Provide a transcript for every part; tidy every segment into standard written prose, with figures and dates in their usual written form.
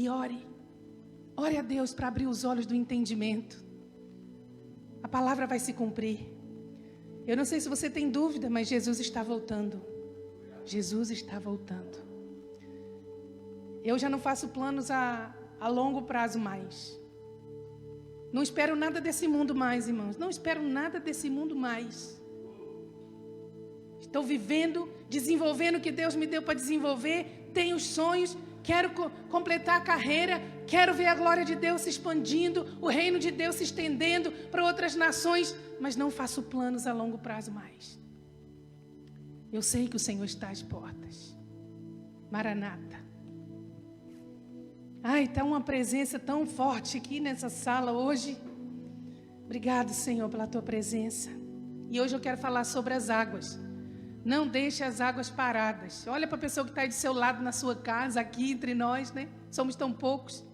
e ore. Ore a Deus para abrir os olhos do entendimento. A palavra vai se cumprir. Eu não sei se você tem dúvida, mas Jesus está voltando. Jesus está voltando. Eu já não faço planos a longo prazo mais. Não espero nada desse mundo mais, irmãos. Não espero nada desse mundo mais. Estou vivendo, desenvolvendo o que Deus me deu para desenvolver. Tenho sonhos, quero completar a carreira. Quero ver a glória de Deus se expandindo, o reino de Deus se estendendo para outras nações. Mas não faço planos a longo prazo mais. Eu sei que o Senhor está às portas. Maranata. Ai, está uma presença tão forte aqui nessa sala hoje. Obrigado, Senhor, pela tua presença. E hoje eu quero falar sobre as águas. Não deixe as águas paradas. Olha para a pessoa que está aí do seu lado na sua casa, aqui entre nós, né? Somos tão poucos.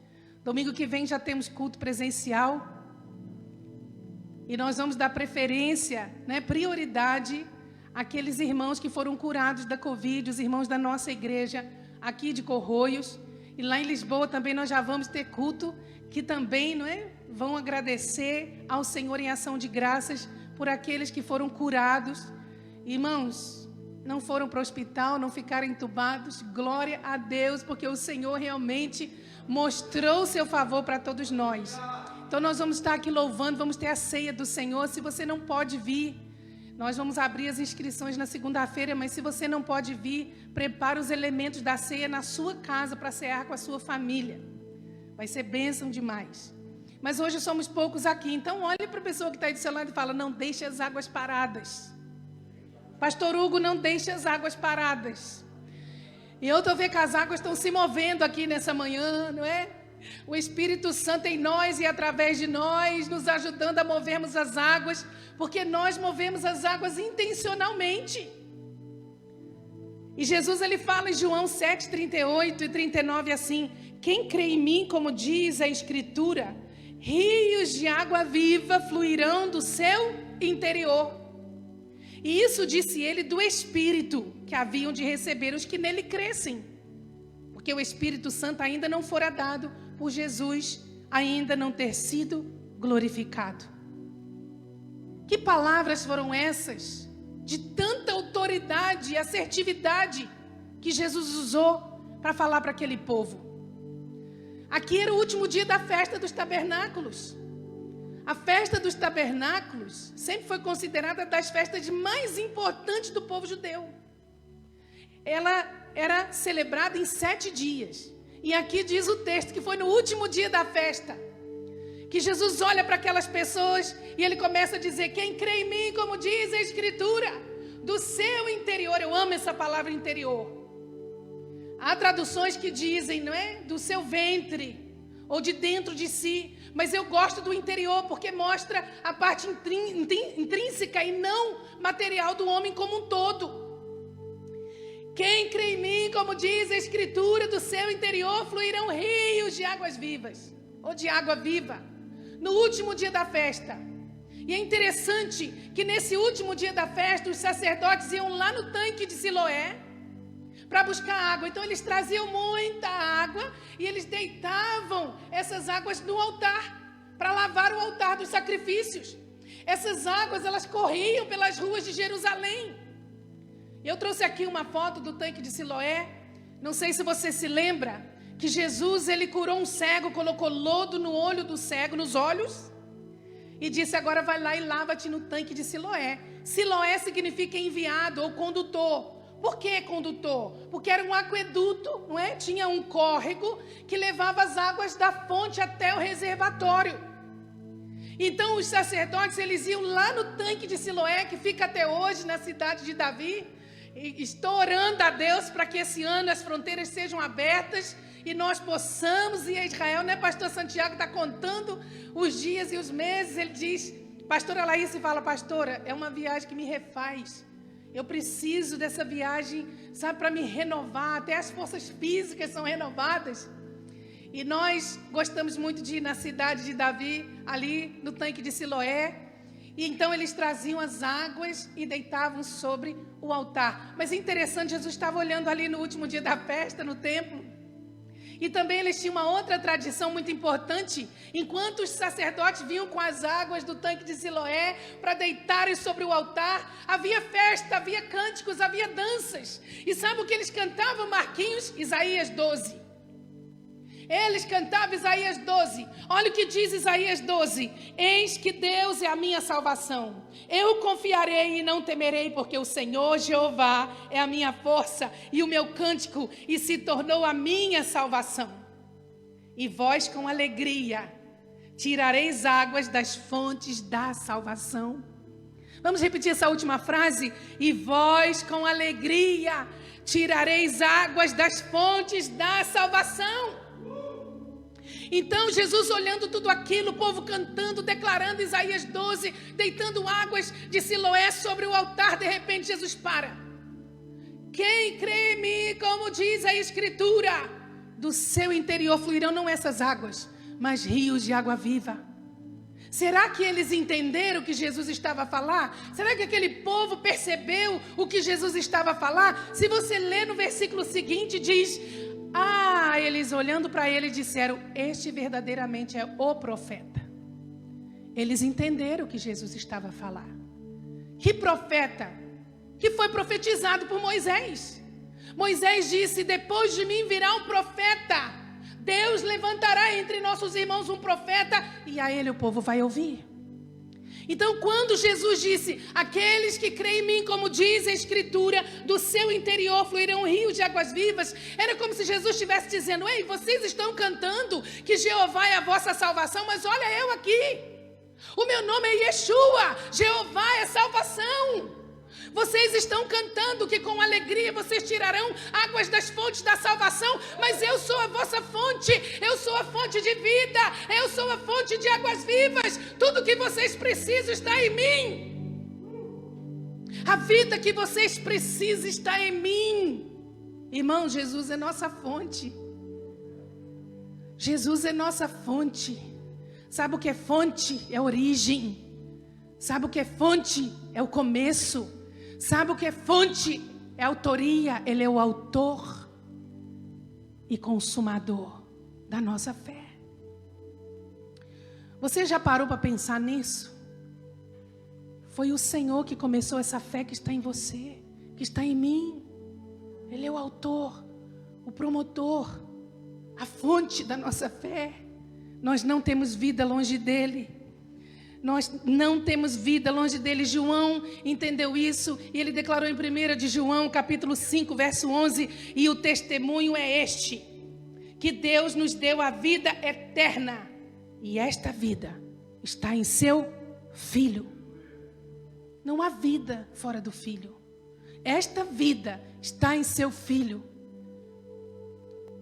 Domingo que vem já temos culto presencial. E nós vamos dar preferência, né, prioridade àqueles irmãos que foram curados da Covid, os irmãos da nossa igreja aqui de Corroios. E lá em Lisboa também nós já vamos ter culto, que também, não é, vão agradecer ao Senhor em ação de graças por aqueles que foram curados. Irmãos, não foram para o hospital, não ficaram entubados. Glória a Deus, porque o Senhor realmente mostrou o seu favor para todos nós. Então nós vamos estar aqui louvando, vamos ter a ceia do Senhor. Se você não pode vir, nós vamos abrir as inscrições na segunda-feira, mas se você não pode vir, prepare os elementos da ceia na sua casa para cear com a sua família. Vai ser bênção demais. Mas hoje somos poucos aqui, então olhe para a pessoa que está aí do seu lado e fala: não deixe as águas paradas. Pastor Hugo, não deixe as águas paradas. E eu estou vendo que as águas estão se movendo aqui nessa manhã, não é? O Espírito Santo em nós e através de nós, nos ajudando a movermos as águas, porque nós movemos as águas intencionalmente. E Jesus, ele fala em João 7, 38 e 39 assim: quem crê em mim, como diz a Escritura, rios de água viva fluirão do seu interior. E isso disse ele do Espírito que haviam de receber os que nele crescem. Porque o Espírito Santo ainda não fora dado por Jesus, ainda não ter sido glorificado. Que palavras foram essas? De tanta autoridade e assertividade que Jesus usou para falar para aquele povo. Aqui era o último dia da festa dos tabernáculos. A festa dos tabernáculos sempre foi considerada das festas mais importantes do povo judeu. Ela era celebrada em 7 dias. E aqui diz o texto que foi no último dia da festa que Jesus olha para aquelas pessoas e ele começa a dizer: quem crê em mim, como diz a Escritura, do seu interior. Eu amo essa palavra interior. Há traduções que dizem, não é? Do seu ventre ou de dentro de si. Mas eu gosto do interior porque mostra a parte intrínseca e não material do homem como um todo. Quem crê em mim, como diz a Escritura, do seu interior fluirão rios de águas vivas, ou de água viva, no último dia da festa. E é interessante que nesse último dia da festa, os sacerdotes iam lá no tanque de Siloé para buscar água. Então eles traziam muita água e eles deitavam essas águas no altar, para lavar o altar dos sacrifícios. Essas águas, elas corriam pelas ruas de Jerusalém. Eu trouxe aqui uma foto do tanque de Siloé. Não sei se você se lembra que Jesus, ele curou um cego, colocou lodo no olho do cego, nos olhos, e disse: agora vai lá e lava-te no tanque de Siloé. Siloé significa enviado ou condutor. Por que condutor? Porque era um aqueduto, não é? Tinha um córrego que levava as águas da fonte até o reservatório. Então os sacerdotes, eles iam lá no tanque de Siloé, que fica até hoje na cidade de Davi. E estou orando a Deus para que esse ano as fronteiras sejam abertas e nós possamos ir a Israel, né? Pastor Santiago está contando os dias e os meses. Ele diz, pastora Laís fala: pastora, é uma viagem que me refaz. Eu preciso dessa viagem, sabe, para me renovar. Até as forças físicas são renovadas. E nós gostamos muito de ir na cidade de Davi, ali no tanque de Siloé. E então eles traziam as águas e deitavam sobre o altar. Mas é interessante, Jesus estava olhando ali no último dia da festa, no templo. E também eles tinham uma outra tradição muito importante. Enquanto os sacerdotes vinham com as águas do tanque de Siloé para deitarem sobre o altar, havia festa, havia cânticos, havia danças. E sabe o que eles cantavam, Marquinhos? Isaías 12. Eles cantavam Isaías 12. Olha o que diz Isaías 12. Eis que Deus é a minha salvação. Eu confiarei e não temerei, porque o Senhor Jeová é a minha força e o meu cântico, e se tornou a minha salvação. E vós com alegria tirareis águas das fontes da salvação. Vamos repetir essa última frase? E vós com alegria tirareis águas das fontes da salvação. Então Jesus, olhando tudo aquilo, o povo cantando, declarando Isaías 12, deitando águas de Siloé sobre o altar, de repente Jesus para. Quem crê em mim, como diz a Escritura, do seu interior fluirão não essas águas, mas rios de água viva. Será que eles entenderam o que Jesus estava a falar? Será que aquele povo percebeu o que Jesus estava a falar? Se você ler no versículo seguinte, diz... eles olhando para ele disseram, este verdadeiramente é o profeta. Eles entenderam o que Jesus estava a falar. Que profeta? Que foi profetizado por Moisés. Moisés disse, depois de mim virá um profeta. Deus levantará entre nossos irmãos um profeta e a ele o povo vai ouvir. Então, quando Jesus disse, aqueles que creem em mim, como diz a Escritura, do seu interior fluirão rios de águas vivas, era como se Jesus estivesse dizendo, ei, vocês estão cantando que Jeová é a vossa salvação, mas olha eu aqui, o meu nome é Yeshua, Jeová é salvação. Vocês estão cantando que com alegria vocês tirarão águas das fontes da salvação, mas eu sou a vossa fonte, eu sou a fonte de vida, eu sou a fonte de águas vivas. Tudo que vocês precisam está em mim. A vida que vocês precisam está em mim. Irmão, Jesus é nossa fonte. Jesus é nossa fonte. Sabe o que é fonte? É origem. Sabe o que é fonte? É o começo. Sabe o que é fonte? É autoria. Ele é o autor e consumador da nossa fé. Você já parou para pensar nisso? Foi o Senhor que começou essa fé que está em você, que está em mim. Ele é o autor, o promotor, a fonte da nossa fé. Nós não temos vida longe dele. Nós não temos vida longe dele. João entendeu isso e ele declarou em 1 de João, capítulo 5, verso 11, e o testemunho é este, que Deus nos deu a vida eterna, e esta vida está em seu Filho. Não há vida fora do Filho. Esta vida está em seu Filho.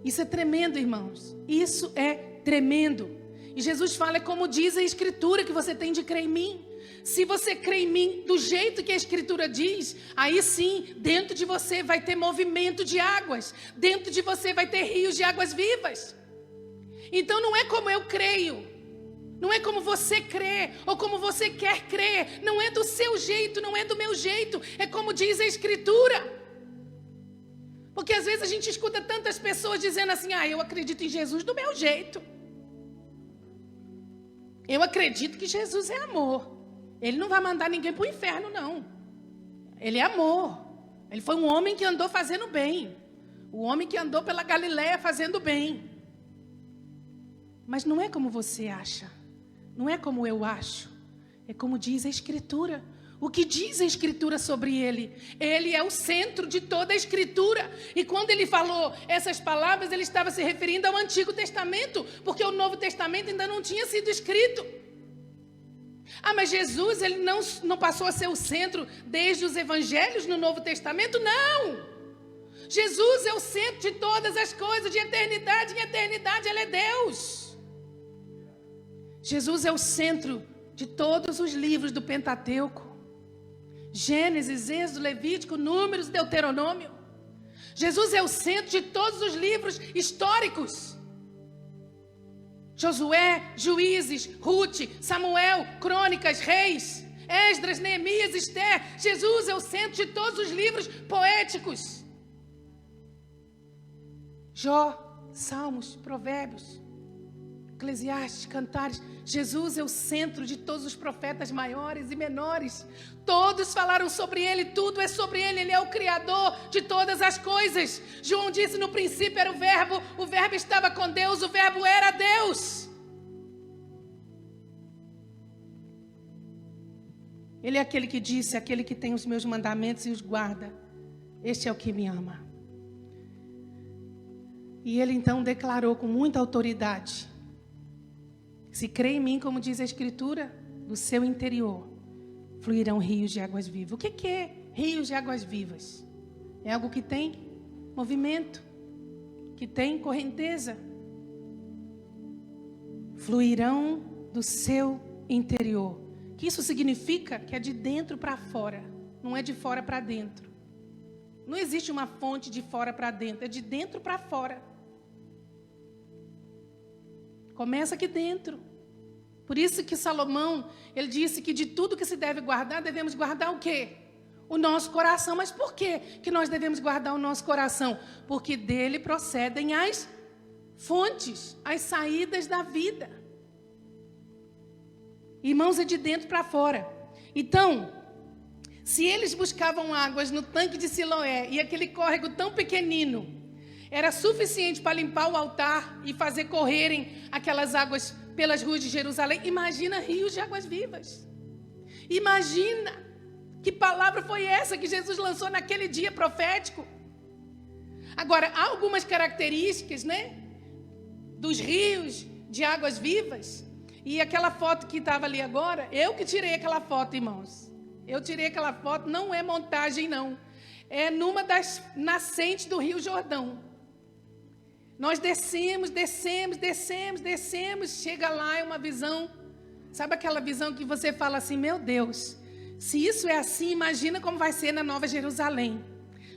Isso é tremendo, irmãos. Isso é tremendo. E Jesus fala, é como diz a Escritura, que você tem de crer em mim. Se você crê em mim do jeito que a Escritura diz, aí sim, dentro de você vai ter movimento de águas. Dentro de você vai ter rios de águas vivas. Então não é como eu creio. Não é como você crê, ou como você quer crer. Não é do seu jeito, não é do meu jeito. É como diz a Escritura. Porque às vezes a gente escuta tantas pessoas dizendo assim, eu acredito em Jesus do meu jeito. Eu acredito que Jesus é amor. Ele não vai mandar ninguém para o inferno, não. Ele é amor. Ele foi um homem que andou fazendo bem. O homem que andou pela Galileia fazendo bem. Mas não é como você acha. Não é como eu acho. É como diz a Escritura. O que diz a Escritura sobre ele? Ele é o centro de toda a Escritura. E quando ele falou essas palavras, ele estava se referindo ao Antigo Testamento, porque o Novo Testamento ainda não tinha sido escrito. Mas Jesus, ele não passou a ser o centro desde os Evangelhos no Novo Testamento? Não! Jesus é o centro de todas as coisas, de eternidade em eternidade, ele é Deus. Jesus é o centro de todos os livros do Pentateuco. Gênesis, Êxodo, Levítico, Números, Deuteronômio. Jesus é o centro de todos os livros históricos. Josué, Juízes, Ruth, Samuel, Crônicas, Reis, Esdras, Neemias, Esther. Jesus é o centro de todos os livros poéticos. Jó, Salmos, Provérbios, Eclesiastes, Cantares. Jesus é o centro de todos os profetas maiores e menores. Todos falaram sobre Ele, tudo é sobre Ele. Ele é o Criador de todas as coisas. João disse: no princípio era o Verbo estava com Deus, o Verbo era Deus. Ele é aquele que disse: aquele que tem os meus mandamentos e os guarda, este é o que me ama. E ele então declarou com muita autoridade: se crê em mim, como diz a Escritura, do seu interior fluirão rios de águas vivas. O que é rios de águas vivas? É algo que tem movimento, que tem correnteza. Fluirão do seu interior. Que isso significa que é de dentro para fora, não é de fora para dentro. Não existe uma fonte de fora para dentro, é de dentro para fora. Começa aqui dentro. Por isso que Salomão, ele disse que de tudo que se deve guardar, devemos guardar o quê? O nosso coração. Mas por quê que nós devemos guardar o nosso coração? Porque dele procedem as fontes, as saídas da vida. Irmãos, é de dentro para fora. Então, se eles buscavam águas no tanque de Siloé e aquele córrego tão pequenino era suficiente para limpar o altar e fazer correrem aquelas águas pelas ruas de Jerusalém, imagina rios de águas vivas. Imagina que palavra foi essa que Jesus lançou naquele dia profético. Agora, há algumas características, né, dos rios de águas vivas. E aquela foto que estava ali agora, eu que tirei aquela foto, irmãos. Eu tirei aquela foto, não é montagem, não. É numa das nascentes do Rio Jordão. Nós descemos, chega lá, é uma visão. Sabe aquela visão que você fala assim: meu Deus, se isso é assim, imagina como vai ser na Nova Jerusalém,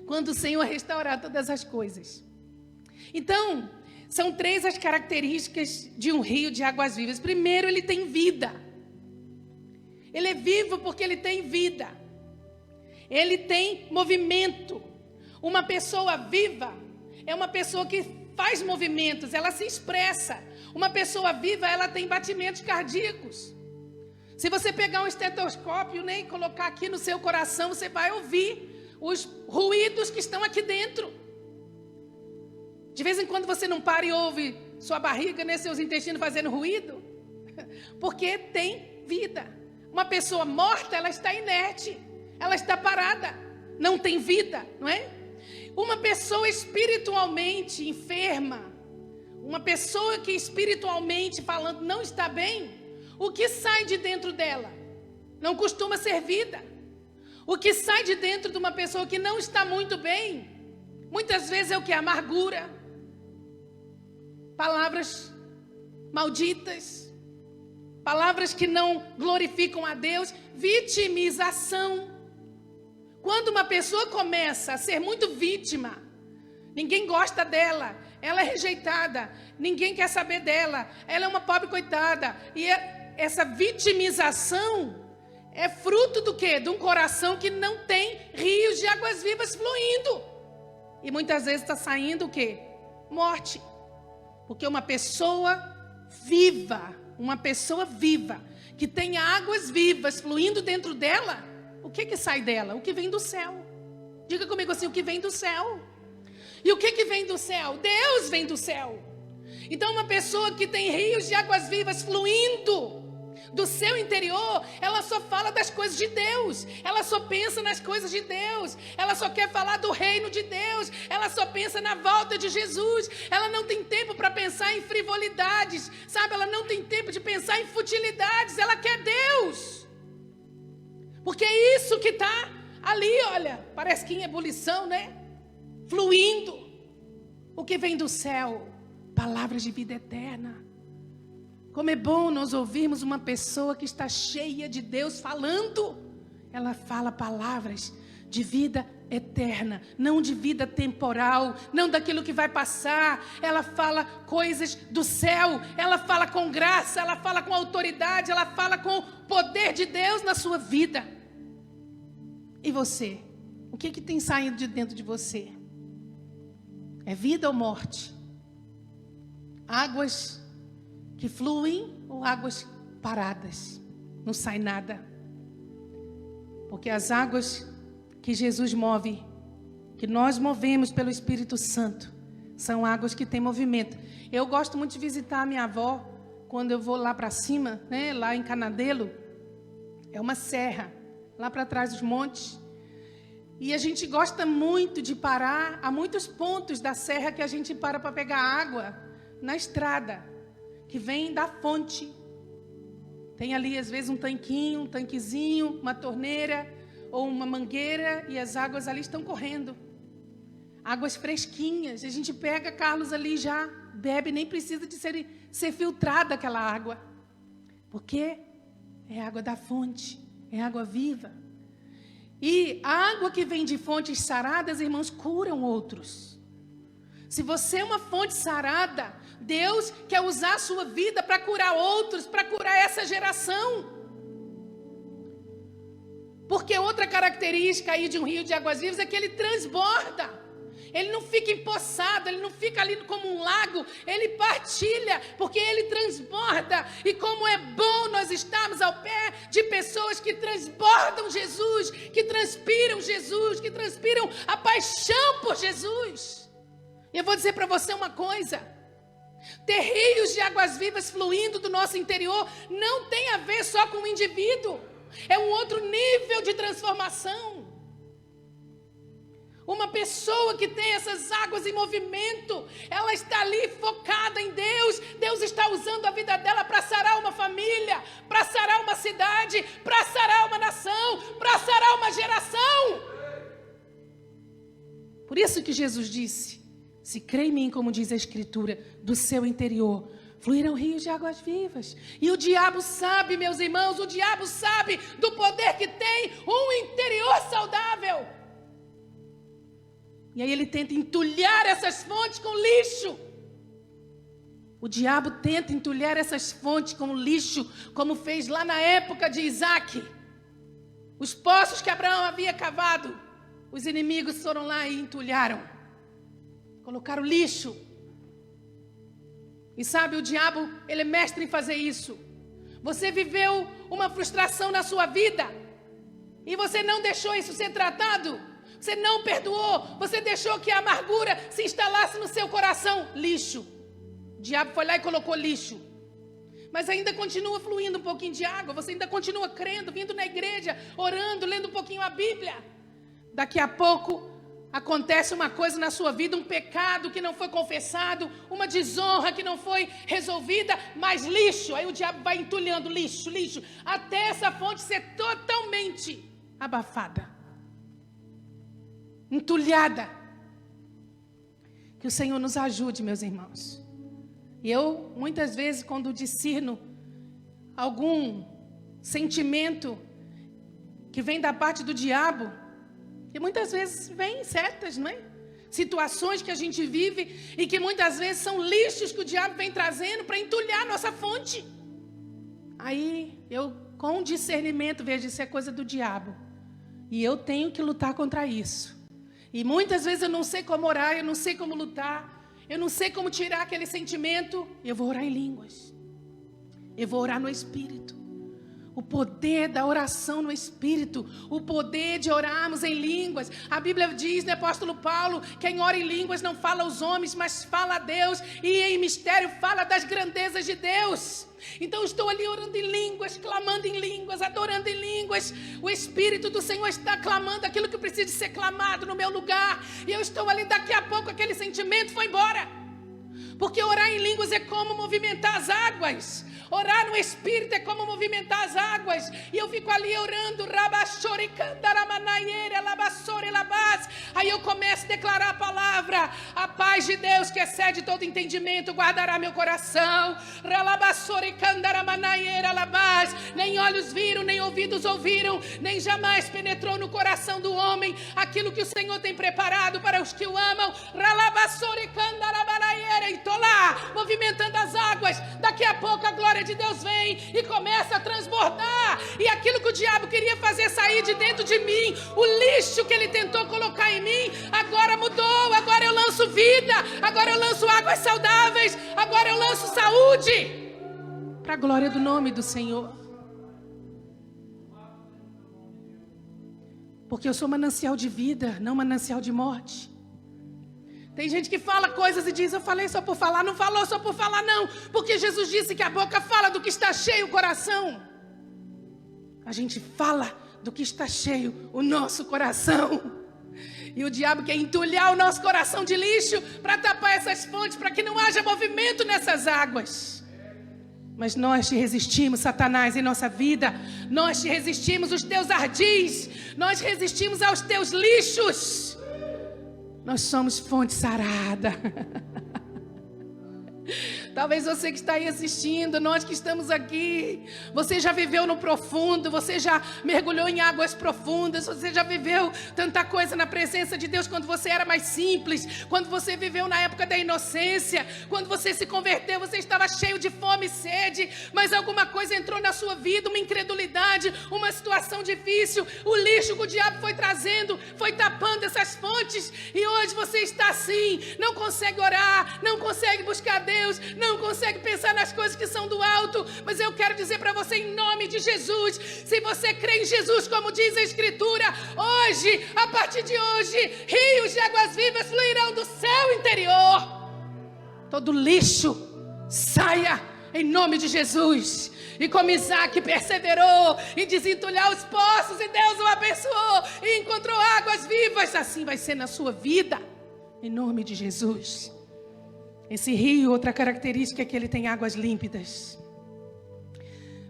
quando o Senhor restaurar todas as coisas. Então, são 3 as características de um rio de águas vivas. Primeiro, ele tem vida. Ele é vivo porque ele tem vida. Ele tem movimento. Uma pessoa viva é uma pessoa que faz movimentos, ela se expressa. Uma pessoa viva, ela tem batimentos cardíacos. Se você pegar um estetoscópio, né, e colocar aqui no seu coração, você vai ouvir os ruídos que estão aqui dentro. De vez em quando você não para e ouve sua barriga, né, seus intestinos fazendo ruído, porque tem vida. Uma pessoa morta, ela está inerte, ela está parada, não tem vida, não é? Uma pessoa espiritualmente enferma, uma pessoa que espiritualmente falando não está bem, o que sai de dentro dela não costuma ser vida. O que sai de dentro de uma pessoa que não está muito bem, muitas vezes é o que? Amargura, palavras malditas, palavras que não glorificam a Deus, vitimização. Quando uma pessoa começa a ser muito vítima, ninguém gosta dela, ela é rejeitada, ninguém quer saber dela, ela é uma pobre coitada. E essa vitimização é fruto do quê? De um coração que não tem rios de águas vivas fluindo. E muitas vezes está saindo o quê? Morte. Porque uma pessoa viva, que tem águas vivas fluindo dentro dela, o que sai dela? O que vem do céu. Diga comigo assim: o que vem do céu. E o que vem do céu? Deus vem do céu. Então uma pessoa que tem rios de águas vivas fluindo do seu interior, ela só fala das coisas de Deus, ela só pensa nas coisas de Deus, ela só quer falar do reino de Deus, ela só pensa na volta de Jesus, ela não tem tempo para pensar em frivolidades, sabe? Ela não tem tempo de pensar em futilidades, ela quer Deus, porque é isso que está ali, olha, parece que em ebulição, né? Fluindo. O que vem do céu? Palavras de vida eterna. Como é bom nós ouvirmos uma pessoa que está cheia de Deus falando. Ela fala palavras de vida eterna, não de vida temporal, não daquilo que vai passar. Ela fala coisas do céu, ela fala com graça, ela fala com autoridade, ela fala com o poder de Deus na sua vida. E você? O que tem saído de dentro de você? É vida ou morte? Águas que fluem ou águas paradas? Não sai nada. Porque as águas que Jesus move, que nós movemos pelo Espírito Santo, são águas que têm movimento. Eu gosto muito de visitar a minha avó, quando eu vou lá para cima, né, lá em Canadelo. É uma serra, lá para trás dos montes. E a gente gosta muito de parar, há muitos pontos da serra que a gente para pegar água na estrada, que vem da fonte. Tem ali, às vezes, um tanquinho, um tanquezinho, uma torneira ou uma mangueira, e as águas ali estão correndo. Águas fresquinhas. A gente pega, Carlos, ali já bebe, nem precisa de ser filtrada aquela água. Porque é água da fonte, é água viva. E a água que vem de fontes saradas, irmãos, curam outros. Se você é uma fonte sarada, Deus quer usar a sua vida para curar outros, para curar essa geração. Porque outra característica aí de um rio de águas vivas é que ele transborda. Ele não fica empoçado, ele não fica ali como um lago, ele partilha, porque ele transborda. E como é bom nós estarmos ao pé de pessoas que transbordam Jesus, que transpiram Jesus, que transpiram a paixão por Jesus. E eu vou dizer para você uma coisa: ter rios de águas vivas fluindo do nosso interior não tem a ver só com o indivíduo, é um outro nível de transformação. Uma pessoa que tem essas águas em movimento, ela está ali focada em Deus. Deus está usando a vida dela para sarar uma família, para sarar uma cidade, para sarar uma nação, para sarar uma geração. Por isso que Jesus disse: se crê em mim, como diz a Escritura, do seu interior fluirão rios de águas vivas. E o diabo sabe, meus irmãos, o diabo sabe do poder que tem um interior saudável. E aí ele tenta entulhar essas fontes com lixo. O diabo tenta entulhar essas fontes com lixo, como fez lá na época de Isaac. Os poços que Abraão havia cavado, os inimigos foram lá e entulharam. Colocaram lixo. E sabe, o diabo, ele é mestre em fazer isso. Você viveu uma frustração na sua vida e você não deixou isso ser tratado. Você não perdoou, você deixou que a amargura se instalasse no seu coração. Lixo. O diabo foi lá e colocou lixo. Mas ainda continua fluindo um pouquinho de água. Você ainda continua crendo, vindo na igreja, orando, lendo um pouquinho a Bíblia. Daqui a pouco acontece uma coisa na sua vida, um pecado que não foi confessado, uma desonra que não foi resolvida, mas lixo. Aí o diabo vai entulhando lixo, lixo, até essa fonte ser totalmente abafada, entulhada. Que o Senhor nos ajude, meus irmãos. E eu, muitas vezes, quando discerno algum sentimento que vem da parte do diabo, que muitas vezes vem setas, não é? Situações que a gente vive e que muitas vezes são lixos que o diabo vem trazendo para entulhar a nossa fonte. Aí eu, com discernimento, vejo isso é coisa do diabo. E eu tenho que lutar contra isso. E muitas vezes eu não sei como orar, eu não sei como lutar, eu não sei como tirar aquele sentimento. Eu vou orar em línguas. Eu vou orar no Espírito. O poder da oração no Espírito, o poder de orarmos em línguas. A Bíblia diz, né, apóstolo Paulo, quem ora em línguas não fala aos homens, mas fala a Deus, e em mistério fala das grandezas de Deus. Então estou ali orando em línguas, clamando em línguas, adorando em línguas. O Espírito do Senhor está clamando aquilo que precisa ser clamado no meu lugar. E eu estou ali, daqui a pouco aquele sentimento foi embora. Porque orar em línguas é como movimentar as águas. Orar no Espírito é como movimentar as águas. E eu fico ali orando. Aí eu começo a declarar a palavra. A paz de Deus que excede todo entendimento guardará meu coração. Nem olhos viram, nem ouvidos ouviram, nem jamais penetrou no coração do homem aquilo que o Senhor tem preparado para os que o amam. E estou lá, movimentando as águas. Daqui a a pouco a glória de Deus vem e começa a transbordar. E aquilo que o diabo queria fazer sair de dentro de mim, o lixo que ele tentou colocar em mim, agora mudou. Agora eu lanço vida, agora eu lanço águas saudáveis, agora eu lanço saúde. Para a glória do nome do Senhor. Porque eu sou manancial de vida, não manancial de morte. Tem gente que fala coisas e diz, eu falei só por falar. Não falou só por falar, não. Porque Jesus disse que a boca fala do que está cheio o coração. A gente fala do que está cheio o nosso coração. E o diabo quer entulhar o nosso coração de lixo para tapar essas fontes, para que não haja movimento nessas águas. Mas nós te resistimos, Satanás, em nossa vida. Nós te resistimos os teus ardis. Nós resistimos aos teus lixos. Nós somos fonte sarada. Talvez você que está aí assistindo, nós que estamos aqui, você já viveu no profundo, você já mergulhou em águas profundas, você já viveu tanta coisa na presença de Deus quando você era mais simples, quando você viveu na época da inocência, quando você se converteu, você estava cheio de fome e sede, mas alguma coisa entrou na sua vida, uma incredulidade, uma situação difícil, o lixo que o diabo foi trazendo, foi tapando essas fontes, e hoje você está assim, não consegue orar, não consegue buscar Deus, não consegue pensar nas coisas que são do alto, mas eu quero dizer para você em nome de Jesus, se você crê em Jesus, como diz a Escritura, hoje, a partir de hoje, rios de águas vivas fluirão do seu interior. Todo lixo saia em nome de Jesus. E como Isaac perseverou em desentulhar os poços e Deus o abençoou e encontrou águas vivas, assim vai ser na sua vida, em nome de Jesus. Esse rio, outra característica é que ele tem águas límpidas.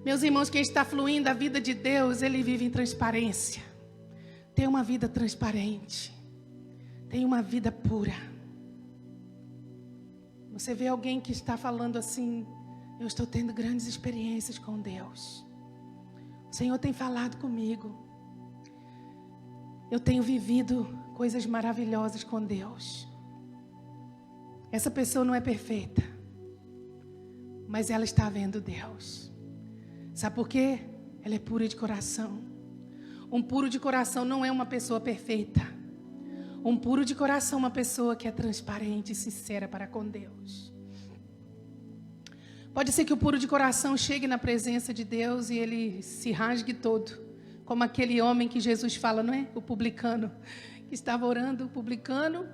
Meus irmãos, quem está fluindo a vida de Deus, ele vive em transparência. Tem uma vida transparente. Tem uma vida pura. Você vê alguém que está falando assim, eu estou tendo grandes experiências com Deus. O Senhor tem falado comigo. Eu tenho vivido coisas maravilhosas com Deus. Essa pessoa não é perfeita, mas ela está vendo Deus. Sabe por quê? Ela é pura de coração. Um puro de coração não é uma pessoa perfeita. Um puro de coração é uma pessoa que é transparente e sincera para com Deus. Pode ser que o puro de coração chegue na presença de Deus e ele se rasgue todo, como aquele homem que Jesus fala, não é? O publicano, que estava orando, o publicano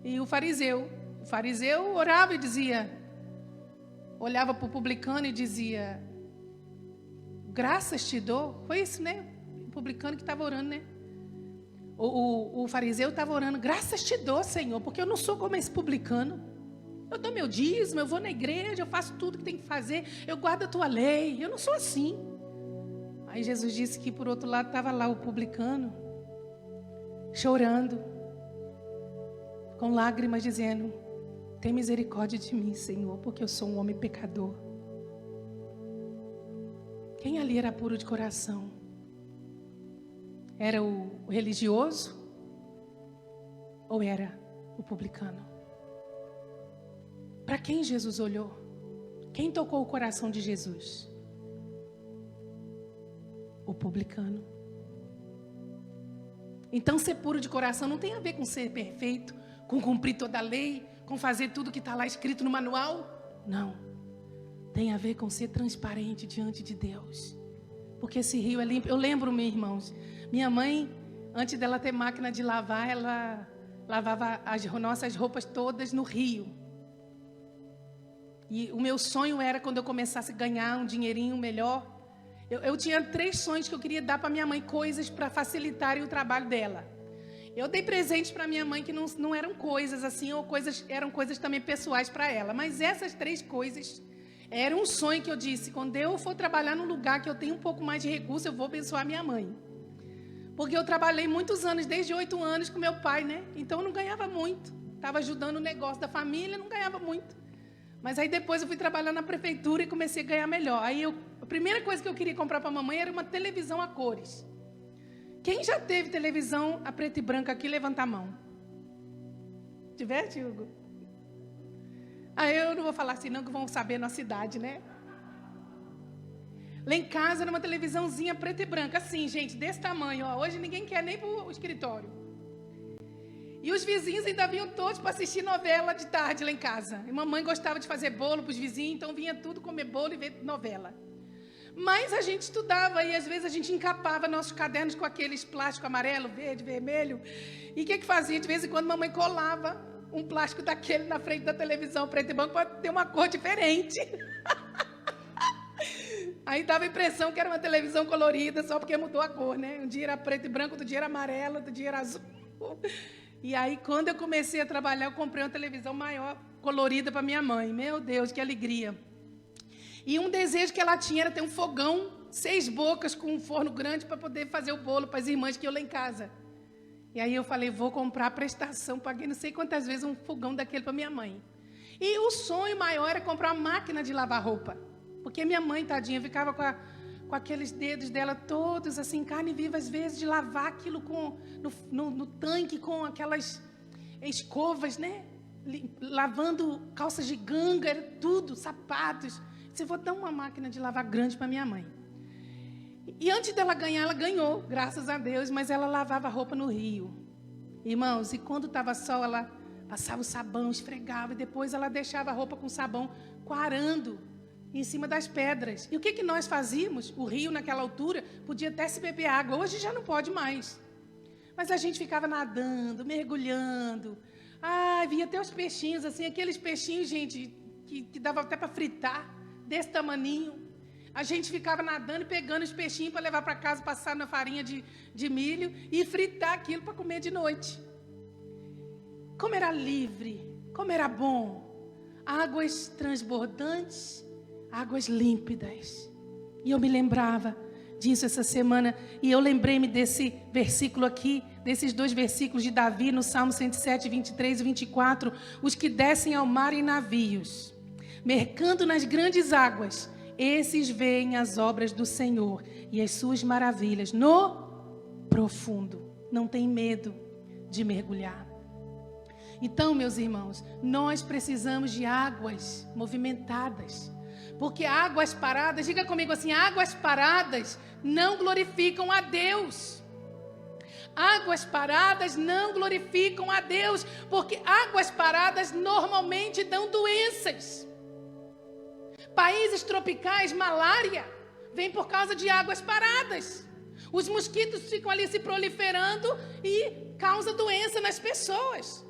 e o fariseu. O fariseu orava e dizia, olhava para o publicano e dizia, graças te dou. Foi isso, né? O publicano que estava orando, né? O fariseu estava orando, graças te dou, Senhor, porque eu não sou como esse publicano. Eu dou meu dízimo, eu vou na igreja, eu faço tudo que tem que fazer, eu guardo a tua lei, eu não sou assim. Aí Jesus disse que por outro lado estava lá o publicano, chorando, com lágrimas, dizendo, tem misericórdia de mim, Senhor, porque eu sou um homem pecador. Quem ali era puro de coração? Era o religioso? Ou era o publicano? Para quem Jesus olhou? Quem tocou o coração de Jesus? O publicano. Então ser puro de coração não tem a ver com ser perfeito, com cumprir toda a lei, com fazer tudo que está lá escrito no manual. Não. Tem a ver com ser transparente diante de Deus. Porque esse rio é limpo. Eu lembro, meus irmãos, minha mãe, antes dela ter máquina de lavar, ela lavava as nossas roupas todas no rio. E o meu sonho era, quando eu começasse a ganhar um dinheirinho melhor, eu tinha 3 sonhos que eu queria dar para minha mãe, coisas para facilitarem o trabalho dela. Eu dei presentes para minha mãe que não eram coisas assim, ou eram coisas também pessoais para ela. Mas essas 3 coisas eram um sonho que eu disse, quando eu for trabalhar num lugar que eu tenho um pouco mais de recurso, eu vou abençoar minha mãe. Porque eu trabalhei muitos anos, desde 8 anos com meu pai, né? Então eu não ganhava muito. Estava ajudando o negócio da família, não ganhava muito. Mas aí depois eu fui trabalhar na prefeitura e comecei a ganhar melhor. Aí a primeira coisa que eu queria comprar para a mamãe era uma televisão a cores. Quem já teve televisão a preto e branco aqui, levanta a mão. Tiveste, Hugo? Aí eu não vou falar assim não, que vão saber na cidade, né? Lá em casa era uma televisãozinha preta e branca, assim, gente, desse tamanho, ó. Hoje ninguém quer nem pro escritório. E os vizinhos ainda vinham todos para assistir novela de tarde lá em casa. E mamãe gostava de fazer bolo para os vizinhos, então vinha tudo comer bolo e ver novela. Mas a gente estudava e às vezes a gente encapava nossos cadernos com aqueles plástico amarelo, verde, vermelho. E o que fazia? De vez em quando mamãe colava um plástico daquele na frente da televisão preto e branco para ter uma cor diferente. Aí dava a impressão que era uma televisão colorida só porque mudou a cor, né? Um dia era preto e branco, outro dia era amarelo, outro dia era azul. E aí, quando eu comecei a trabalhar, eu comprei uma televisão maior, colorida para minha mãe. Meu Deus, que alegria. E um desejo que ela tinha era ter um fogão, 6 bocas, com um forno grande para poder fazer o bolo para as irmãs que eu lá em casa. E aí eu falei, vou comprar a prestação, paguei não sei quantas vezes um fogão daquele para minha mãe. E o sonho maior era comprar uma máquina de lavar roupa. Porque minha mãe, tadinha, ficava com aqueles dedos dela todos, assim, carne viva, às vezes, de lavar aquilo no tanque com aquelas escovas, né? Lavando calças de ganga, era tudo, sapatos. Eu vou dar uma máquina de lavar grande para minha mãe. E antes dela ganhar, ela ganhou, graças a Deus, mas ela lavava roupa no rio. Irmãos, e quando estava sol, ela passava o sabão, esfregava, e depois ela deixava a roupa com sabão coarando em cima das pedras. E o que nós fazíamos? O rio, naquela altura, podia até se beber água. Hoje já não pode mais. Mas a gente ficava nadando, mergulhando. Via até os peixinhos, assim, aqueles peixinhos, gente, que dava até para fritar, desse tamaninho. A gente ficava nadando e pegando os peixinhos para levar para casa, passar na farinha de milho e fritar aquilo para comer de noite. Como era livre, como era bom. Águas transbordantes, águas límpidas. E eu me lembrava disso essa semana. E eu lembrei-me desse versículo aqui, desses 2 versículos de Davi no Salmo 107, 23 e 24. Os que descem ao mar em navios, mercando nas grandes águas, esses veem as obras do Senhor e as suas maravilhas no profundo. Não tem medo de mergulhar. Então, meus irmãos, nós precisamos de águas movimentadas. Porque águas paradas, diga comigo assim, águas paradas não glorificam a Deus. Águas paradas não glorificam a Deus, porque águas paradas normalmente dão doenças. Países tropicais, malária, vem por causa de águas paradas. Os mosquitos ficam ali se proliferando e causa doença nas pessoas.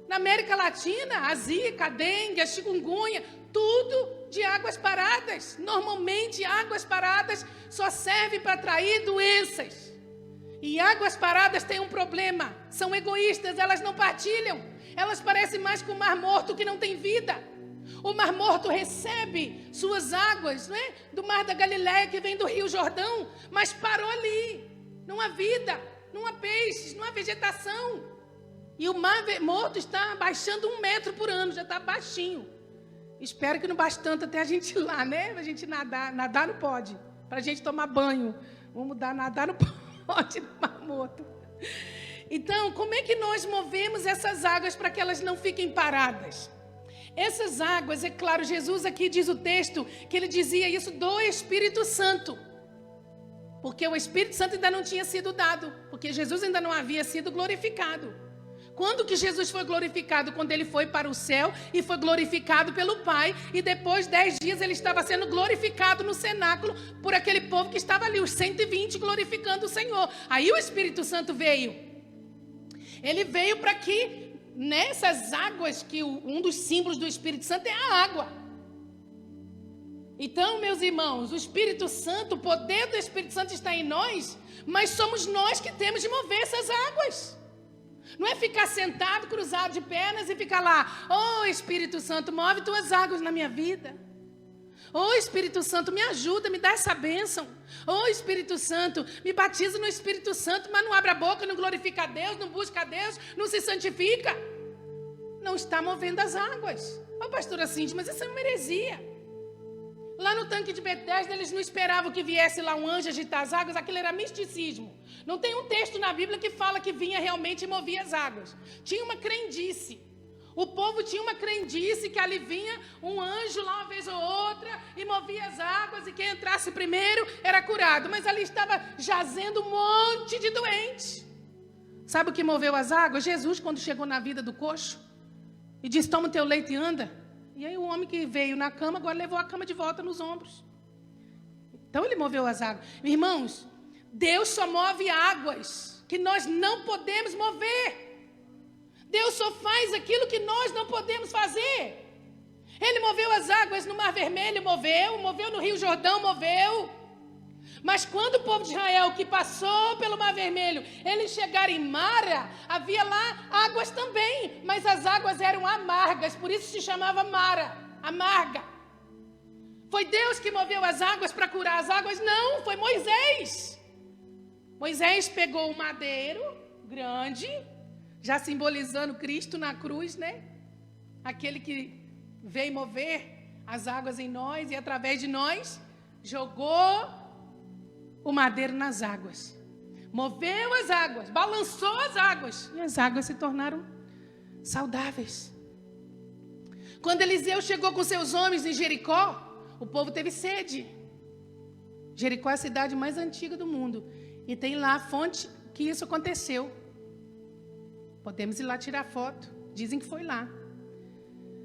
Na América Latina, a zika, a dengue, a chikungunya, tudo de águas paradas. Normalmente, águas paradas só servem para atrair doenças. E águas paradas têm um problema. São egoístas, elas não partilham. Elas parecem mais com o Mar Morto, que não tem vida. O Mar Morto recebe suas águas, não é? Do Mar da Galileia, que vem do Rio Jordão, mas parou ali. Não há vida, não há peixes, não há vegetação. E o Mar Morto está baixando 1 metro por ano, já está baixinho. Espero que não baixe tanto até a gente ir lá, né? A gente nadar. Nadar não pode. Para a gente tomar banho. Vamos mudar, nadar não pode no Mar Morto. Então, como é que nós movemos essas águas para que elas não fiquem paradas? Essas águas, é claro, Jesus aqui diz o texto que ele dizia isso do Espírito Santo. Porque o Espírito Santo ainda não tinha sido dado. Porque Jesus ainda não havia sido glorificado. Quando que Jesus foi glorificado? Quando ele foi para o céu e foi glorificado pelo Pai. E depois, 10 dias, ele estava sendo glorificado no cenáculo por aquele povo que estava ali, os 120, glorificando o Senhor. Aí o Espírito Santo veio. Ele veio para que nessas águas, que um dos símbolos do Espírito Santo é a água. Então, meus irmãos, o Espírito Santo, o poder do Espírito Santo está em nós, mas somos nós que temos de mover essas águas. Não é ficar sentado, cruzado de pernas e ficar lá, oh Espírito Santo, move tuas águas na minha vida. Oh Espírito Santo, me ajuda, me dá essa bênção. Oh Espírito Santo, me batiza no Espírito Santo, mas não abre a boca, não glorifica a Deus, não busca a Deus, não se santifica. Não está movendo as águas. Oh pastora Cindy, mas isso é uma heresia. Lá no tanque de Betesda, eles não esperavam que viesse lá um anjo agitar as águas, aquilo era misticismo. Não tem um texto na Bíblia que fala que vinha realmente e movia as águas. Tinha uma crendice. O povo tinha uma crendice que ali vinha um anjo lá uma vez ou outra e movia as águas e quem entrasse primeiro era curado. Mas ali estava jazendo um monte de doentes. Sabe o que moveu as águas? Jesus, quando chegou na vida do coxo e disse, toma o teu leite e anda. E aí o homem que veio na cama agora levou a cama de volta nos ombros. Então ele moveu as águas. Irmãos, Deus só move águas que nós não podemos mover. Deus só faz aquilo que nós não podemos fazer. Ele moveu as águas no Mar Vermelho, moveu no Rio Jordão, moveu. Mas quando o povo de Israel, que passou pelo Mar Vermelho, eles chegaram em Mara, havia lá águas também, mas as águas eram amargas, por isso se chamava Mara, amarga. Foi Deus que moveu as águas para curar as águas? Não, foi Moisés. Moisés pegou um madeiro grande, já simbolizando Cristo na cruz, né? Aquele que veio mover as águas em nós e através de nós, jogou o madeiro nas águas. Moveu as águas, balançou as águas e as águas se tornaram saudáveis. Quando Eliseu chegou com seus homens em Jericó, o povo teve sede. Jericó é a cidade mais antiga do mundo e tem lá a fonte que isso aconteceu. Podemos ir lá tirar foto. Dizem que foi lá.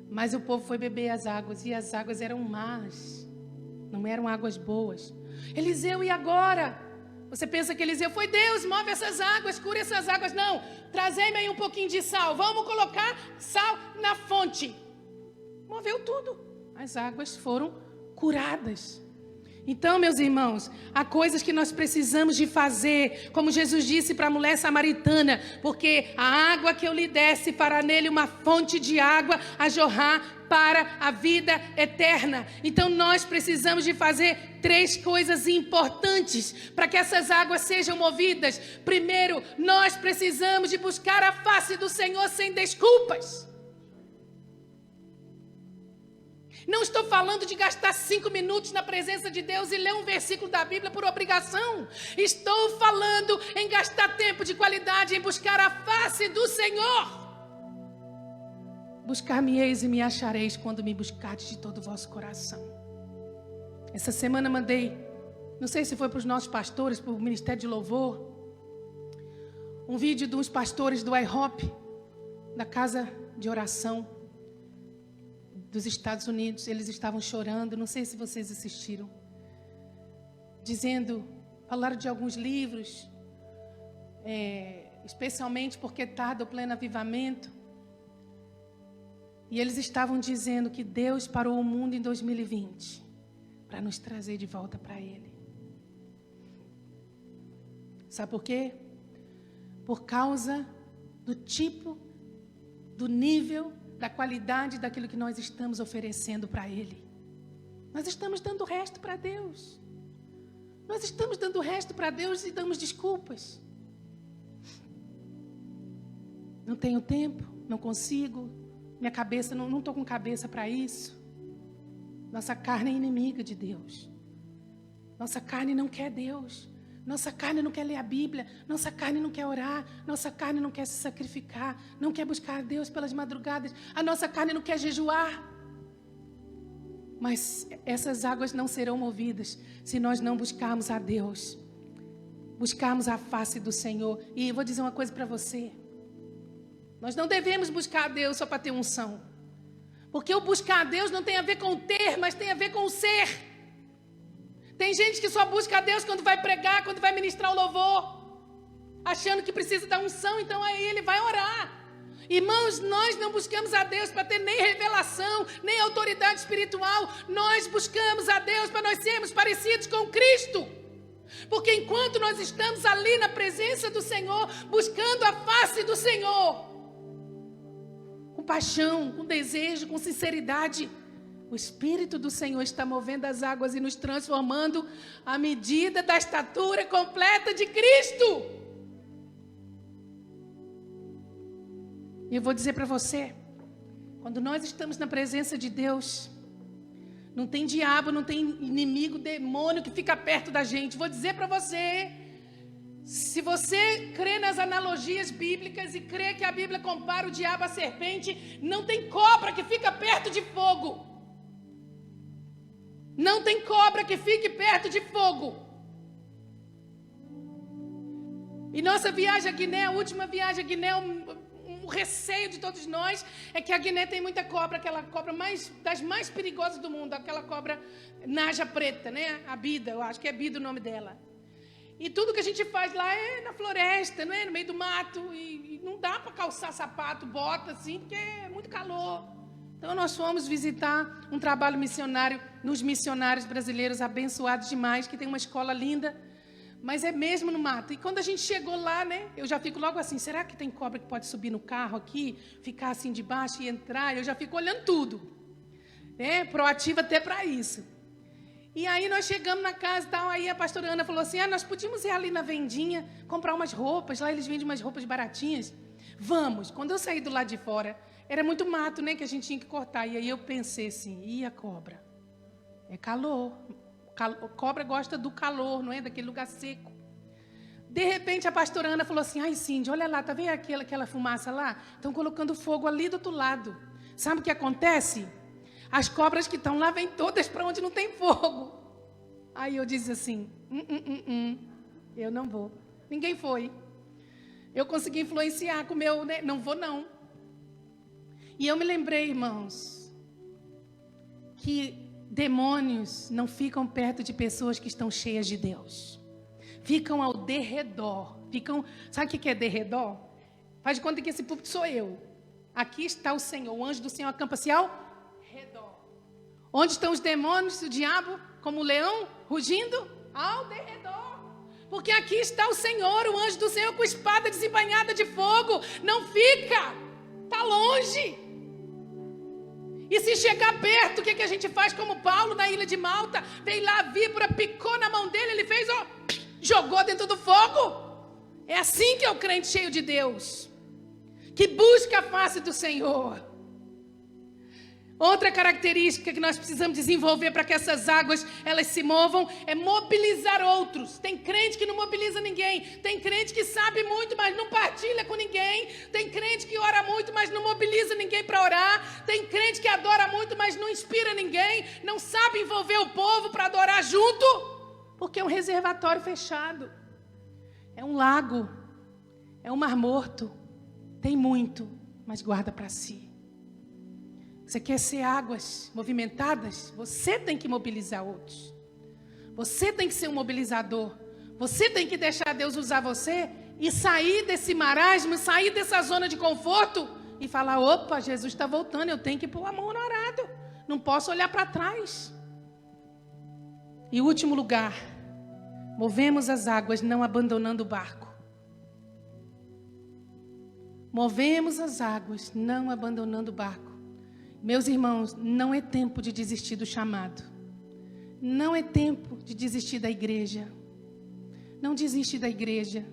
Mas o povo foi beber as águas. E as águas eram más. Não eram águas boas. Eliseu, e agora? Você pensa que Eliseu foi Deus, move essas águas, cura essas águas. Não, trazei-me aí um pouquinho de sal. Vamos colocar sal na fonte. Moveu tudo. As águas foram curadas. Então, meus irmãos, há coisas que nós precisamos de fazer, como Jesus disse para a mulher samaritana, porque a água que eu lhe desse fará nele uma fonte de água a jorrar para a vida eterna. Então, nós precisamos de fazer 3 coisas importantes para que essas águas sejam movidas. Primeiro, nós precisamos de buscar a face do Senhor sem desculpas. Não estou falando de gastar 5 minutos na presença de Deus e ler um versículo da Bíblia por obrigação. Estou falando em gastar tempo de qualidade em buscar a face do Senhor. Buscar-me-eis e me achareis quando me buscardes de todo o vosso coração. Essa semana mandei, não sei se foi para os nossos pastores, para o Ministério de Louvor, um vídeo de uns pastores do IHOP, da casa de oração dos Estados Unidos. Eles estavam chorando, não sei se vocês assistiram, falaram de alguns livros, especialmente porque tarda o pleno avivamento, e eles estavam dizendo que Deus parou o mundo em 2020 para nos trazer de volta para Ele. Sabe por quê? Por causa do tipo, do nível, da qualidade daquilo que nós estamos oferecendo para Ele. Nós estamos dando o resto para Deus. Nós estamos dando o resto para Deus e damos desculpas. Não tenho tempo, não consigo, minha cabeça, não estou com cabeça para isso. Nossa carne é inimiga de Deus. Nossa carne não quer Deus. Nossa carne não quer ler a Bíblia, nossa carne não quer orar, nossa carne não quer se sacrificar, não quer buscar a Deus pelas madrugadas, a nossa carne não quer jejuar. Mas essas águas não serão movidas se nós não buscarmos a Deus, buscarmos a face do Senhor. E eu vou dizer uma coisa para você, nós não devemos buscar a Deus só para ter unção, porque o buscar a Deus não tem a ver com o ter, mas tem a ver com o ser. Tem gente que só busca a Deus quando vai pregar, quando vai ministrar o louvor, achando que precisa da unção, então aí ele vai orar. Irmãos, nós não buscamos a Deus para ter nem revelação, nem autoridade espiritual. Nós buscamos a Deus para nós sermos parecidos com Cristo. Porque enquanto nós estamos ali na presença do Senhor, buscando a face do Senhor, com paixão, com desejo, com sinceridade, o Espírito do Senhor está movendo as águas e nos transformando à medida da estatura completa de Cristo. E eu vou dizer para você, quando nós estamos na presença de Deus, não tem diabo, não tem inimigo, demônio que fica perto da gente. Vou dizer para você, Se você crê nas analogias bíblicas e crê que a Bíblia compara o diabo à serpente, não tem cobra que fica perto de fogo. Não tem cobra que fique perto de fogo. E nossa viagem à Guiné, a última viagem à Guiné, um receio de todos nós é que a Guiné tem muita cobra, aquela cobra das mais perigosas do mundo, aquela cobra naja preta, né? A Bida, eu acho que é Bida o nome dela. E tudo que a gente faz lá é na floresta, não é? No meio do mato, e não dá para calçar sapato, bota assim, porque é muito calor. Então nós fomos visitar um trabalho missionário nos missionários brasileiros abençoados demais, que tem uma escola linda, mas é mesmo no mato. E quando a gente chegou lá, né, eu já fico logo assim, será que tem cobra que pode subir no carro aqui, ficar assim debaixo e entrar? Eu já fico olhando tudo, né, proativa até para isso. E aí nós chegamos na casa e tal, aí a pastora Ana falou assim, nós podíamos ir ali na vendinha, comprar umas roupas, lá eles vendem umas roupas baratinhas. Vamos. Quando eu saí do lado de fora, era muito mato, né, que a gente tinha que cortar. E aí eu pensei assim, a cobra? É calor. Cobra gosta do calor, não é? Daquele lugar seco. De repente a pastora Ana falou assim, ai Cindy, olha lá, tá vendo aquela fumaça lá? Estão colocando fogo ali do outro lado. Sabe o que acontece? As cobras que estão lá vêm todas para onde não tem fogo. Aí eu disse assim, eu não vou. Ninguém foi. Eu consegui influenciar com o meu, né? Não vou não. E eu me lembrei, irmãos, que demônios não ficam perto de pessoas que estão cheias de Deus. Ficam ao derredor. Sabe o que é derredor? Faz de conta que esse púlpito sou eu. Aqui está o Senhor. O anjo do Senhor acampa-se ao redor. Onde estão os demônios, o diabo, como o leão, rugindo? Ao derredor. Porque aqui está o Senhor, o anjo do Senhor com espada desembainhada de fogo. Não fica. Está longe. E se chegar perto, o que a gente faz como Paulo na ilha de Malta? Veio lá a víbora, picou na mão dele, ele fez, jogou dentro do fogo. É assim que é o crente cheio de Deus, que busca a face do Senhor. Outra característica que nós precisamos desenvolver para que essas águas elas se movam é mobilizar outros. Tem crente que não mobiliza ninguém. Tem crente que sabe muito, mas não partilha com ninguém. Tem crente que ora muito, mas não mobiliza ninguém para orar. Tem crente que adora muito, mas não inspira ninguém. Não sabe envolver o povo para adorar junto, porque é um reservatório fechado. É um lago. É um mar morto. Tem muito, mas guarda para si. Você quer ser águas movimentadas? Você tem que mobilizar outros. Você tem que ser um mobilizador. Você tem que deixar Deus usar você e sair desse marasmo, sair dessa zona de conforto e falar, opa, Jesus está voltando, eu tenho que pôr a mão no arado. Não posso olhar para trás. E último lugar, movemos as águas não abandonando o barco. Movemos as águas não abandonando o barco. Meus irmãos, não é tempo de desistir do chamado. Não é tempo de desistir da igreja. Não desiste da igreja.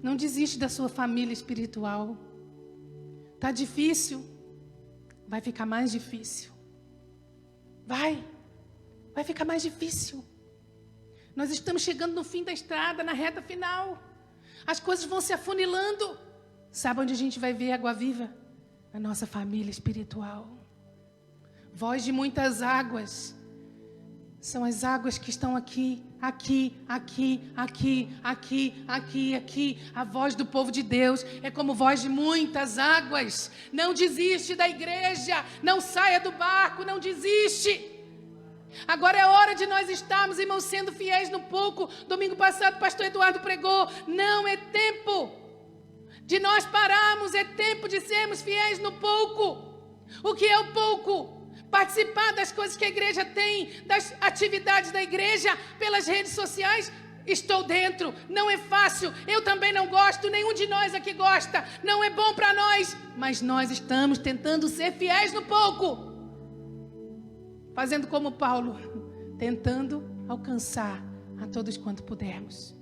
Não desiste da sua família espiritual. Está difícil? Vai ficar mais difícil. Vai ficar mais difícil. Nós estamos chegando no fim da estrada, na reta final. As coisas vão se afunilando. Sabe onde a gente vai ver água viva? A nossa família espiritual. Voz de muitas águas. São as águas que estão aqui, aqui, aqui, aqui, aqui, aqui, aqui. A voz do povo de Deus é como voz de muitas águas. Não desiste da igreja. Não saia do barco, não desiste. Agora é hora de nós estarmos, irmãos, sendo fiéis no pouco. Domingo passado o pastor Eduardo pregou. Não é tempo de nós pararmos, é tempo de sermos fiéis no pouco. O que é o pouco? Participar das coisas que a igreja tem, das atividades da igreja, pelas redes sociais. Estou dentro, não é fácil, eu também não gosto, nenhum de nós aqui gosta, não é bom para nós, mas nós estamos tentando ser fiéis no pouco. Fazendo como Paulo, tentando alcançar a todos quanto pudermos.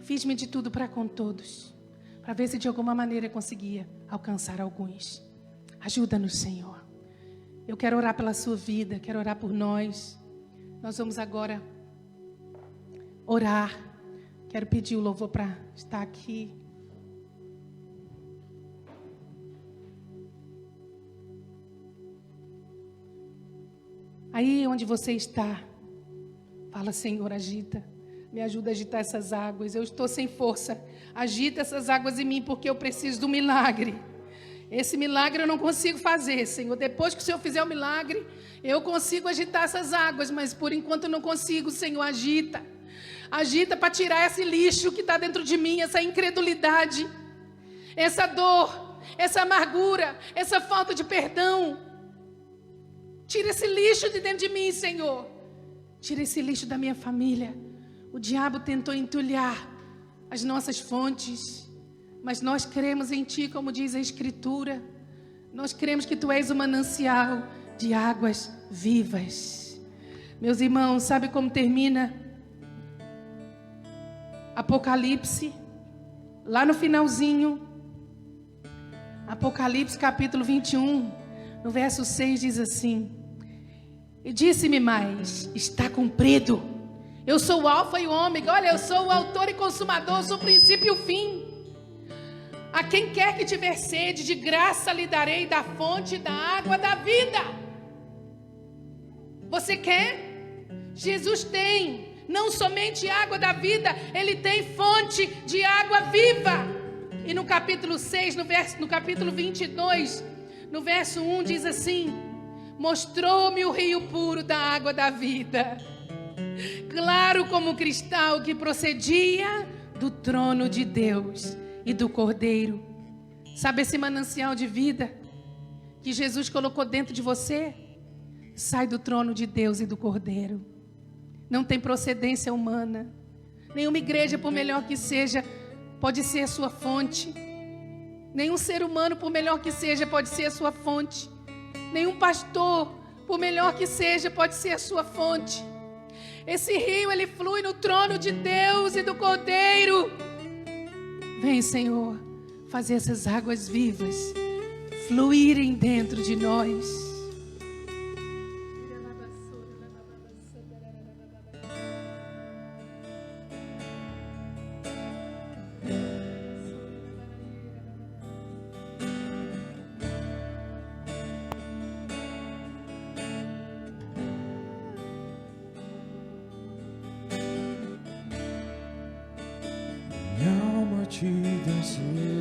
Fiz-me de tudo para com todos, para ver se de alguma maneira eu conseguia alcançar alguns. Ajuda-nos, Senhor. Eu quero orar pela sua vida, quero orar por nós. Nós vamos agora orar Quero pedir o louvor para estar aqui. Aí onde você está, fala: Senhor, agita, me ajuda a agitar essas águas. Eu estou sem força. Agita essas águas em mim, porque eu preciso do milagre. Esse milagre eu não consigo fazer, Senhor. Depois que o Senhor fizer o milagre, eu consigo agitar essas águas, mas por enquanto eu não consigo, Senhor. Agita. Agita para tirar esse lixo que está dentro de mim, essa incredulidade, essa dor, essa amargura, essa falta de perdão. Tira esse lixo de dentro de mim, Senhor. Tira esse lixo da minha família. O diabo tentou entulhar as nossas fontes, mas nós cremos em Ti, como diz a Escritura. Nós cremos que Tu és o manancial de águas vivas. Meus irmãos, sabe como termina Apocalipse? Lá no finalzinho, Apocalipse capítulo 21, no verso 6 diz assim: e disse-me mais, está cumprido. Eu sou o alfa e o ômega. Olha, eu sou o autor e consumador, sou o princípio e o fim. A quem quer que tiver sede, de graça lhe darei da fonte da água da vida. Você quer? Jesus tem não somente água da vida, Ele tem fonte de água viva. E no capítulo 6, no capítulo 22, no verso 1 diz assim: mostrou-me o rio puro da água da vida, claro como cristal, que procedia do trono de Deus e do Cordeiro. Sabe esse manancial de vida que Jesus colocou dentro de você? Sai do trono de Deus e do Cordeiro. Não tem procedência humana. Nenhuma igreja, por melhor que seja, pode ser a sua fonte. Nenhum ser humano, por melhor que seja, pode ser a sua fonte. Nenhum pastor, por melhor que seja, pode ser a sua fonte. Esse rio, ele flui no trono de Deus e do Cordeiro. Vem, Senhor, fazer essas águas vivas fluírem dentro de nós. Te deseja,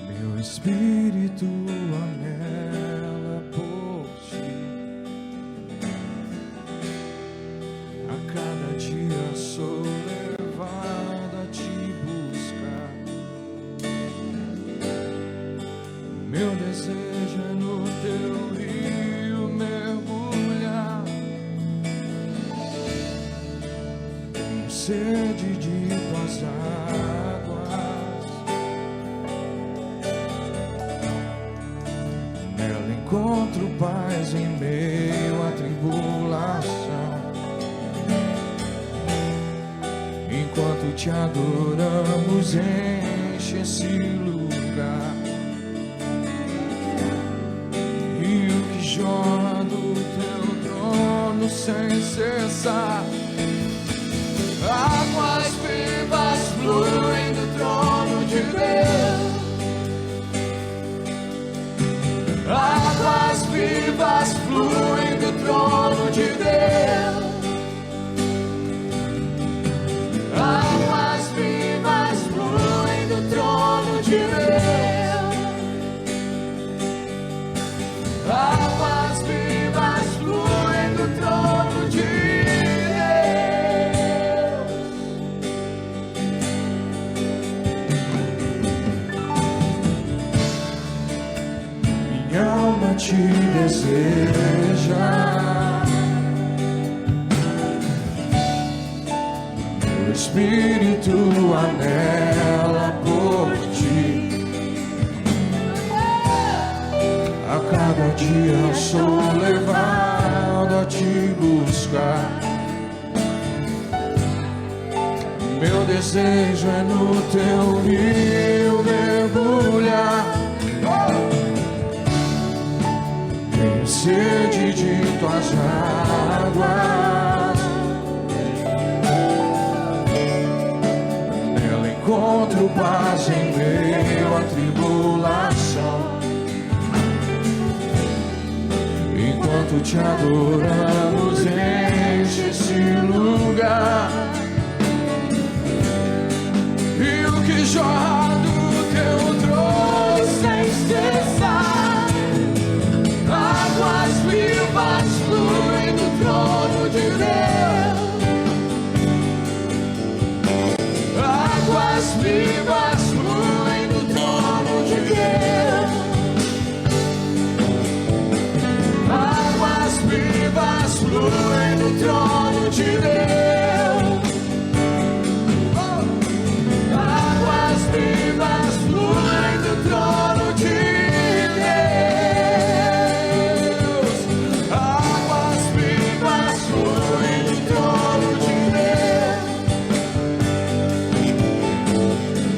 meu espírito anela por ti. A cada dia sou levado a te buscar. Meu desejo é no teu rio mergulhar. Sede de tuas águas, nela encontro paz em meio à tribulação. Enquanto te adoramos, enche esse lugar. Rio que jorra do teu trono sem cessar. Águas vivas fluem do trono de Deus. Águas vivas fluem do trono de Deus. Águas vivas fluem do trono de Deus. Águas vivas fluem do trono de Deus. Te deseja, meu espírito anela por ti. A cada dia eu sou levado a te buscar. Meu desejo é no teu rio mergulhar. Sede de tuas águas. Nela encontro paz em meio à tribulação. Enquanto te adoramos, enche esse lugar. E o que jorra do teu trono sem cessar, águas vivas fluem do trono de Deus. Águas vivas fluem do trono de Deus. Águas vivas fluem do trono de Deus. Águas vivas fluem do trono de Deus. Águas vivas fluem do trono de Deus.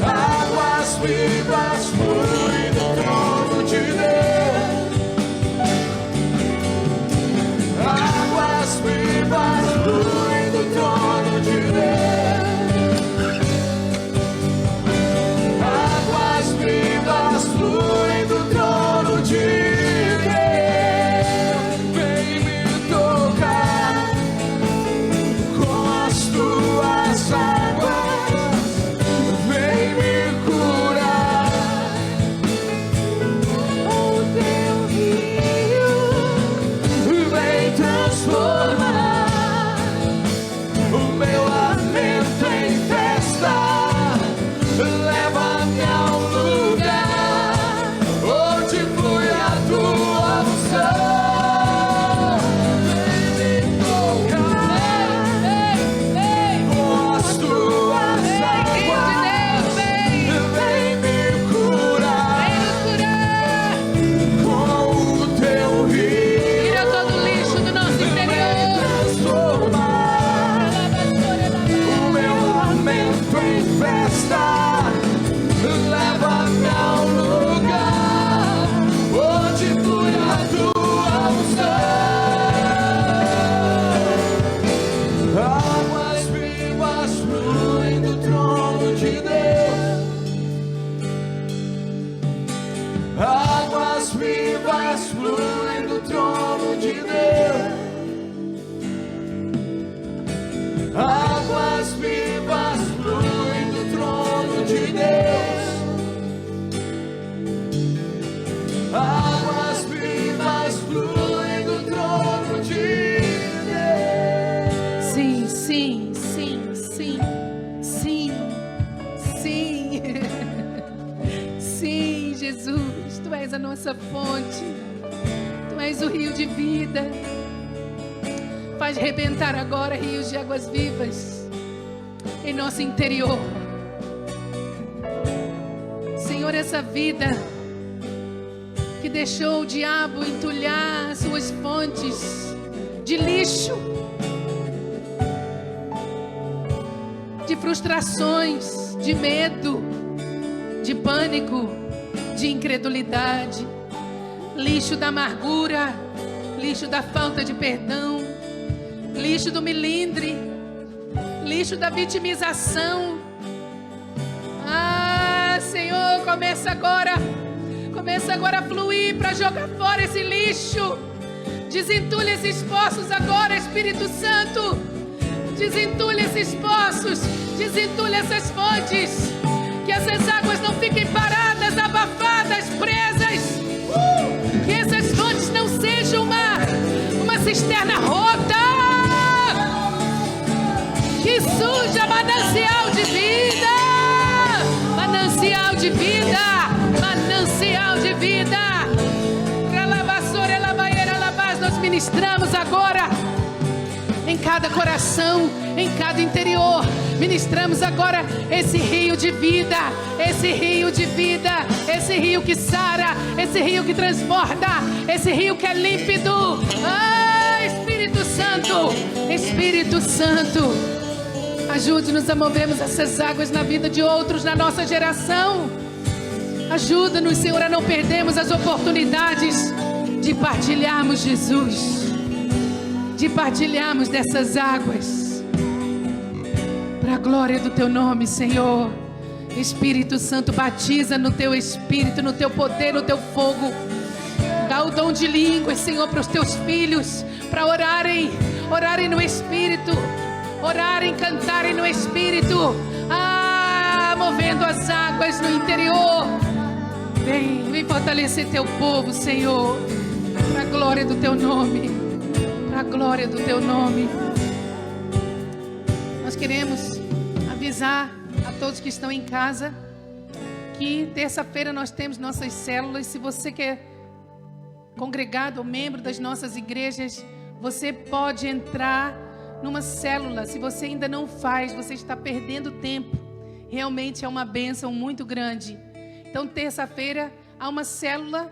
Águas vivas fluem do trono de Deus. Águas vivas fluem do trono de Deus. Águas vivas fluem do trono de Deus. Vem me tocar com as tuas águas. Vem me curar com o teu rio. Vem transformar o meu lamento em festa. Leva-me ao lugar onde flui a tua unção. Vem me tocar com as tuas águas. Vem me curar com o teu rio. Tira todo o lixo do nosso interior. Transformar o meu lamento em festa. Leva-me ao lugar onde flui a tua unção. Águas vivas fluem do trono de Deus. Águas vivas fluem do trono de Deus. Águas vivas fluem do trono de Deus. Águas vivas fluem do trono de Deus. Sim, sim, sim, sim, sim, sim. Sim, Jesus, Tu és a nossa fonte. Tu és o rio de vida. Faz rebentar agora rios de águas vivas em nosso interior. Senhor, essa vida que deixou o diabo entulhar suas fontes de lixo, de frustrações, de medo, de pânico, de incredulidade, lixo da amargura, lixo da falta de perdão, lixo do melindre, lixo da vitimização. Ah, Senhor, começa agora a fluir para jogar fora esse lixo. Desentulha esses poços agora, Espírito Santo. Desentulha esses poços, desentulha essas fontes. Que essas águas não fiquem paradas, abafadas, presas. Que essas fontes não sejam uma cisterna rota. Que surja manancial de vida. Manancial de vida. Manancial de vida. Nós ministramos agora em cada coração, em cada interior. Ministramos agora esse rio de vida, esse rio de vida, esse rio que sara, esse rio que transporta, esse rio que é límpido. Ah, Espírito Santo, Espírito Santo, ajude-nos a movermos essas águas na vida de outros, na nossa geração. Ajuda-nos, Senhor, a não perdermos as oportunidades de partilharmos Jesus, de partilharmos dessas águas, para a glória do Teu nome, Senhor. Espírito Santo, batiza no Teu Espírito, no Teu poder, no Teu fogo. Dá o dom de línguas, Senhor, para os Teus filhos, para orarem no Espírito, orarem, cantarem no Espírito, movendo as águas no interior. Vem fortalecer Teu povo, Senhor, para a glória do Teu nome, para a glória do Teu nome. Nós queremos avisar a todos que estão em casa que terça-feira nós temos nossas células. Se você quer congregado ou membro das nossas igrejas, você pode entrar numa célula. Se você ainda não faz, você está perdendo tempo. Realmente é uma bênção muito grande. Então, terça-feira há uma célula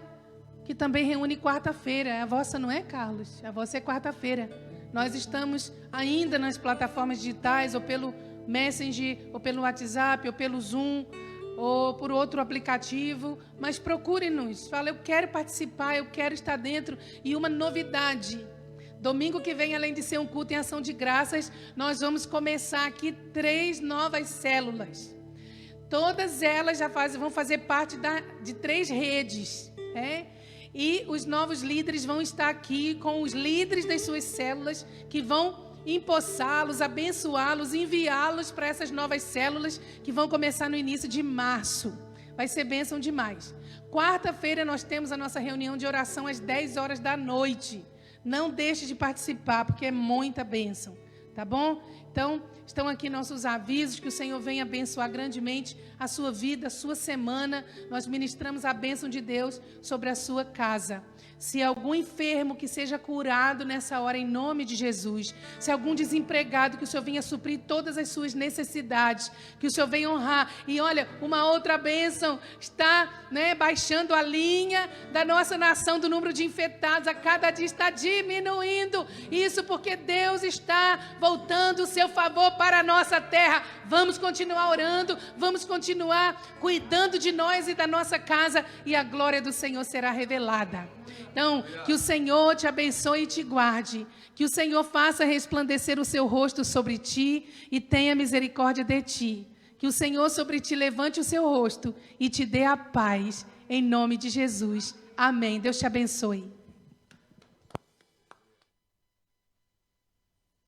que também reúne quarta-feira. A vossa não é, Carlos? A vossa é quarta-feira. Nós estamos ainda nas plataformas digitais, ou pelo Messenger, ou pelo WhatsApp, ou pelo Zoom, ou por outro aplicativo, mas procure-nos. Fala, eu quero participar, eu quero estar dentro. E uma novidade: domingo que vem, além de ser um culto em ação de graças, nós vamos começar aqui 3 novas células. Todas elas vão fazer parte de 3 redes, né? E os novos líderes vão estar aqui com os líderes das suas células, que vão empossá-los, abençoá-los, enviá-los para essas novas células que vão começar no início de março. Vai ser bênção demais. Quarta-feira nós temos a nossa reunião de oração às 10 horas da noite. Não deixe de participar, porque é muita bênção, tá bom? Então, estão aqui nossos avisos, que o Senhor venha abençoar grandemente a sua vida, a sua semana. Nós ministramos a bênção de Deus sobre a sua casa. Se algum enfermo, que seja curado nessa hora em nome de Jesus. Se algum desempregado, que o Senhor venha suprir todas as suas necessidades, que o Senhor venha honrar. E olha, uma outra bênção está, baixando a linha da nossa nação, do número de infectados. A cada dia está diminuindo. Isso porque Deus está voltando o seu favor para a nossa terra. Vamos continuar orando, vamos continuar cuidando de nós e da nossa casa, e a glória do Senhor será revelada. Então, que o Senhor te abençoe e te guarde, que o Senhor faça resplandecer o seu rosto sobre ti e tenha misericórdia de ti, que o Senhor sobre ti levante o seu rosto e te dê a paz, em nome de Jesus. Amém. Deus te abençoe.